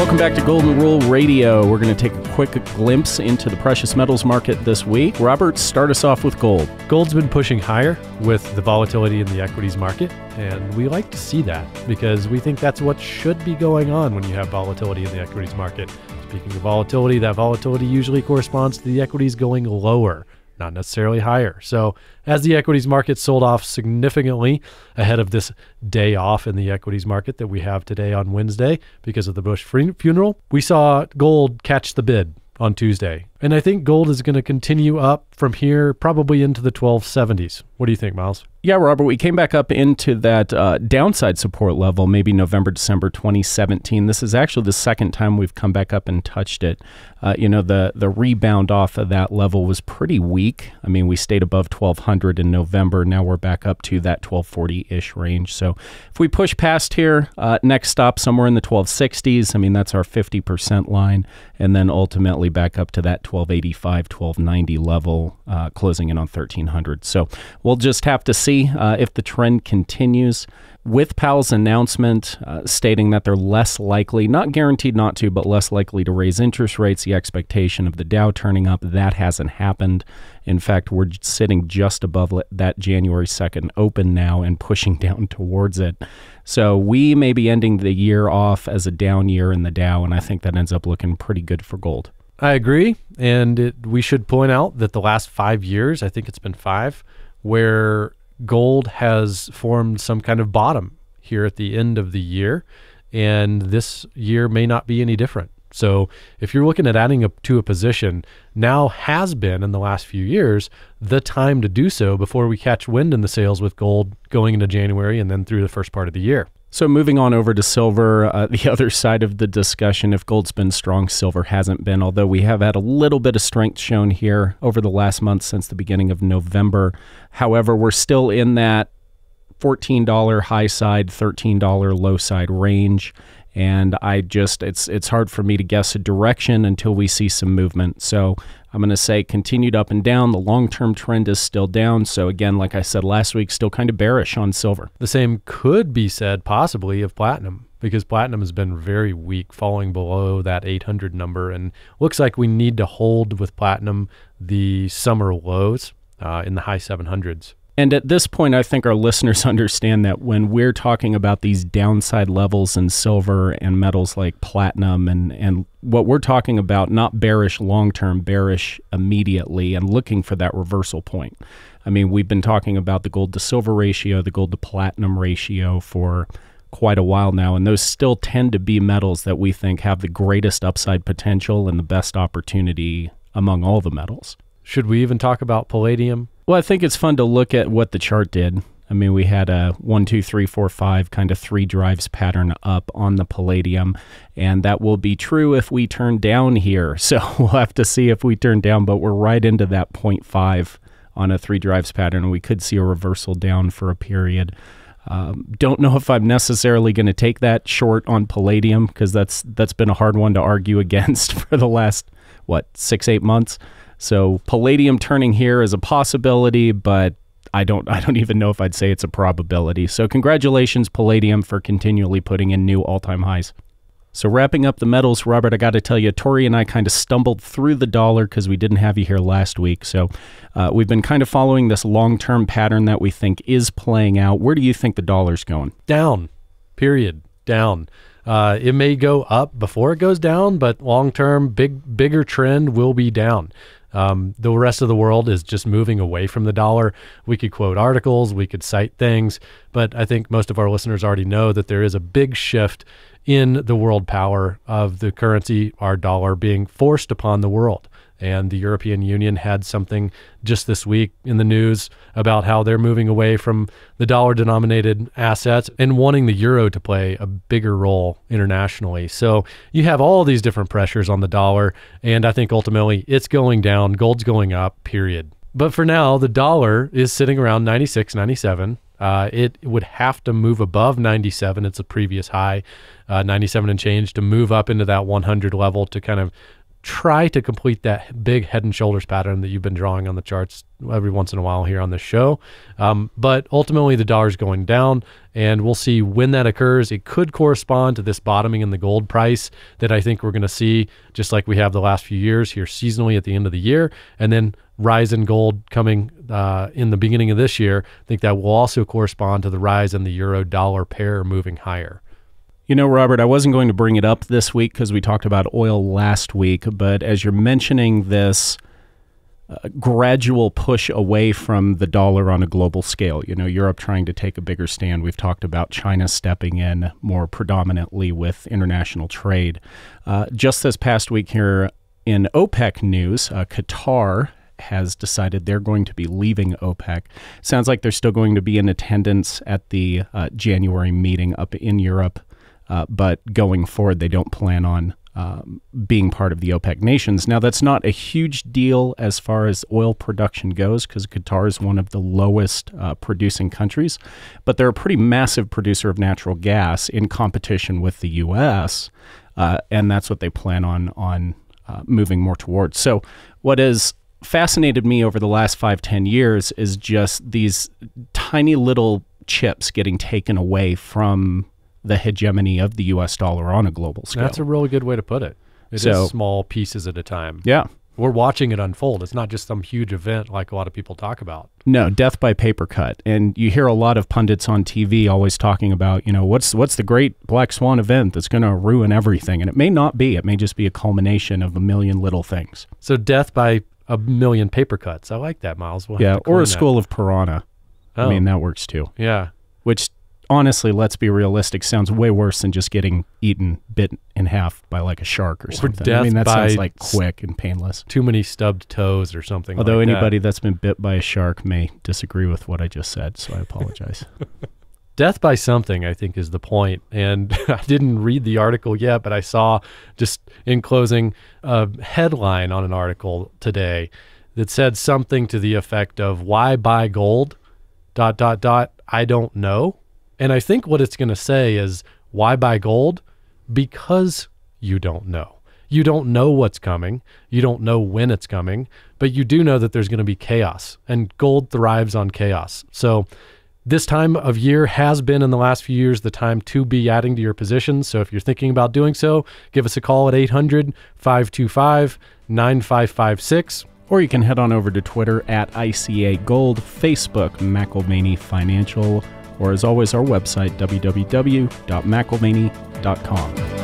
Welcome back to Golden Rule Radio. We're going to take a quick glimpse into the precious metals market this week. Robert, start us off with gold. Gold's been pushing higher with the volatility in the equities market, and we like to see that because we think that's what should be going on when you have volatility in the equities market. Speaking of volatility, that volatility usually corresponds to the equities going lower, not necessarily higher. So as the equities market sold off significantly ahead of this day off in the equities market that we have today on Wednesday because of the Bush funeral, we saw gold catch the bid on Tuesday. And I think gold is going to continue up from here probably into the 1270s. What do you think, Miles? Yeah, Robert, we came back up into that downside support level, maybe November, December 2017. This is actually the second time we've come back up and touched it. The rebound off of that level was pretty weak. I mean, we stayed above 1200 in November. Now we're back up to that 1240-ish range. So if we push past here, next stop somewhere in the 1260s. I mean, that's our 50% line. And then ultimately back up to that 1285, 1290 level, closing in on 1300. So we'll just have to see if the trend continues. With Powell's announcement stating that they're less likely, not guaranteed not to, but less likely to raise interest rates, the expectation of the Dow turning up, that hasn't happened. In fact, we're sitting just above that January 2nd open now and pushing down towards it. So we may be ending the year off as a down year in the Dow, and I think that ends up looking pretty good for gold. I agree, and we should point out that the last 5 years, I think it's been 5, where gold has formed some kind of bottom here at the end of the year, and this year may not be any different. So if you're looking at adding up to a position, now has been in the last few years the time to do so before we catch wind in the sails with gold going into January and then through the first part of the year. So moving on over to silver, the other side of the discussion, if gold's been strong, silver hasn't been, although we have had a little bit of strength shown here over the last month since the beginning of November. However, we're still in that $14 high side, $13 low side range. And it's hard for me to guess a direction until we see some movement. So I'm going to say continued up and down. The long-term trend is still down. So again, like I said last week, still kind of bearish on silver. The same could be said possibly of platinum, because platinum has been very weak, falling below that 800 number. And looks like we need to hold with platinum the summer lows in the high 700s. And at this point, I think our listeners understand that when we're talking about these downside levels in silver and metals like platinum and what we're talking about, not bearish long-term, bearish immediately and looking for that reversal point. I mean, we've been talking about the gold to silver ratio, the gold to platinum ratio for quite a while now, and those still tend to be metals that we think have the greatest upside potential and the best opportunity among all the metals. Should we even talk about palladium? Well, I think it's fun to look at what the chart did. I mean, we had a 1, 2, 3, 4, 5 kind of 3 drives pattern up on the palladium, and that will be true if we turn down here. So we'll have to see if we turn down, but we're right into that 0.5 on a 3 drives pattern, and we could see a reversal down for a period. Don't know if I'm necessarily going to take that short on palladium because that's been a hard one to argue against for the last, 6-8 months. So palladium turning here is a possibility, but I don't even know if I'd say it's a probability. So congratulations, palladium, for continually putting in new all-time highs. So wrapping up the metals, Robert, I got to tell you, Tori and I kind of stumbled through the dollar because we didn't have you here last week. So we've been kind of following this long-term pattern that we think is playing out. Where do you think the dollar's going? Down, period, down. It may go up before it goes down, but long-term, bigger trend will be down. The rest of the world is just moving away from the dollar. We could quote articles, we could cite things, but I think most of our listeners already know that there is a big shift in the world power of the currency, our dollar, being forced upon the world. And the European Union had something just this week in the news about how they're moving away from the dollar-denominated assets and wanting the euro to play a bigger role internationally. So you have all these different pressures on the dollar, and I think ultimately it's going down, gold's going up, period. But for now, the dollar is sitting around 96, 97. It would have to move above 97. It's a previous high, 97 and change, to move up into that 100 level to kind of try to complete that big head and shoulders pattern that you've been drawing on the charts every once in a while here on this show. But ultimately, the dollar's going down, and we'll see when that occurs. It could correspond to this bottoming in the gold price that I think we're going to see, just like we have the last few years here seasonally at the end of the year, and then rise in gold coming in the beginning of this year. I think that will also correspond to the rise in the euro-dollar pair moving higher. You know, Robert, I wasn't going to bring it up this week because we talked about oil last week, but as you're mentioning this gradual push away from the dollar on a global scale, you know, Europe trying to take a bigger stand. We've talked about China stepping in more predominantly with international trade. Just this past week here in OPEC news, Qatar has decided they're going to be leaving OPEC. Sounds like they're still going to be in attendance at the January meeting up in Europe. But going forward, they don't plan on being part of the OPEC nations. Now, that's not a huge deal as far as oil production goes because Qatar is one of the lowest producing countries, but they're a pretty massive producer of natural gas in competition with the U.S., and that's what they plan on moving more towards. So what has fascinated me over the last 5-10 years is just these tiny little chips getting taken away from the hegemony of the U.S. dollar on a global scale. That's a really good way to put it. It is small pieces at a time. Yeah. We're watching it unfold. It's not just some huge event like a lot of people talk about. No, death by paper cut. And you hear a lot of pundits on TV always talking about, you know, what's the great black swan event that's going to ruin everything? And it may not be. It may just be a culmination of a million little things. So death by a million paper cuts. I like that, Miles. We'll or a school of piranha. I mean, that works too. Yeah. Which, honestly, let's be realistic, sounds way worse than just getting bit in half by like a shark or something. I mean, that sounds like quick and painless. Too many stubbed toes or something. Although like anybody that's been bit by a shark may disagree with what I just said, so I apologize. Death by something, I think, is the point. And I didn't read the article yet, but I saw, just in closing, a headline on an article today that said something to the effect of, why buy gold? ... I don't know. And I think what it's going to say is, why buy gold? Because you don't know. You don't know what's coming. You don't know when it's coming, but you do know that there's going to be chaos, and gold thrives on chaos. So this time of year has been, in the last few years, the time to be adding to your positions. So if you're thinking about doing so, give us a call at 800-525-9556. Or you can head on over to Twitter at ICA Gold, Facebook, McElvaney Financial, or as always, our website, www.mcelvaney.com.